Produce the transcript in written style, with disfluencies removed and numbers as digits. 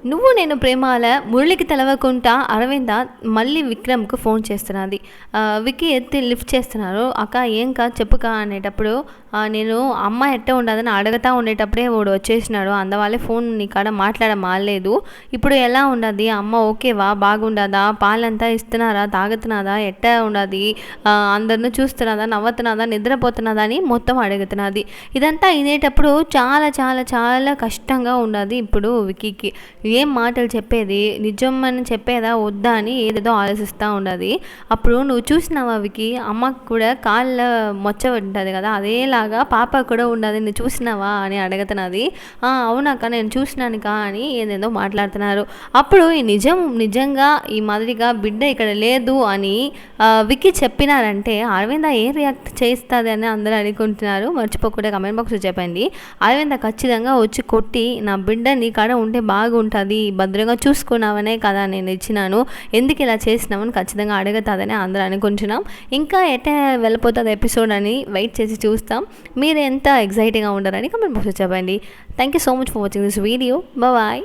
నువ్వు నేను ప్రేమాల మురళికి తెలవకుండా అరవింద మళ్ళీ విక్రమ్కు ఫోన్ చేస్తున్నది. విక్కీ ఎత్తి లిఫ్ట్ చేస్తున్నారు. అక్క ఏం కా చెప్పుకా అనేటప్పుడు నేను అమ్మ ఎట్ట ఉండదని అడగతా ఉండేటప్పుడే వాడు వచ్చేసినాడు. అందువల్లే ఫోన్ నీ కాడ మాట్లాడ మాలేదు. ఇప్పుడు ఎలా ఉండదు అమ్మ? ఓకేవా? బాగుండదా? పాలంతా ఇస్తున్నారా? తాగుతున్నదా? ఎట్ట ఉండదు? అందరిని చూస్తున్నదా? నవ్వుతున్నదా? నిద్రపోతున్నదా అని మొత్తం అడుగుతున్నది. ఇదంతా వినేటప్పుడు చాలా చాలా చాలా కష్టంగా ఉన్నది ఇప్పుడు విక్కీకి. ఏం మాటలు చెప్పేది, నిజం అని చెప్పేదా వద్దా అని ఏదేదో ఆలోచిస్తూ ఉన్నది. అప్పుడు నువ్వు చూసినావా విక్కీ, అమ్మకు కూడా కాళ్ళ మొచ్చ ఉంటుంది కదా, అదేలాగా పాప కూడా ఉన్నది, నువ్వు చూసినావా అని అడుగుతున్నది. అవునాక నేను చూసినానుకా అని ఏదేదో మాట్లాడుతున్నారు. అప్పుడు ఈ నిజంగా ఈ మాదిరిగా బిడ్డ ఇక్కడ లేదు అని విక్కీ చెప్పినారంటే అరవింద ఏ రియాక్ట్ చేస్తుంది అని అందరూ అనుకుంటున్నారు. మర్చిపోకుండా కమెంట్ బాక్స్లో చెప్పండి. అరవింద ఖచ్చితంగా వచ్చి కొట్టి నా బిడ్డ నీ కాడ ఉంటే బాగుంటుంది, భద్రంగా చూసుకున్నావనే కదా నేను ఇచ్చినాను, ఎందుకు ఇలా చేసినామని ఖచ్చితంగా అడుగుతుందని అందరూ అనుకుంటున్నాం. ఇంకా ఎట్లా వెళ్ళిపోతుంది ఎపిసోడ్ అని వెయిట్ చేసి చూస్తాం. మీరు ఎంత ఎక్సైటింగ్గా ఉంటారని కమెంట్ బాక్స్లో చెప్పండి. Thank you so much for watching this video. Bye.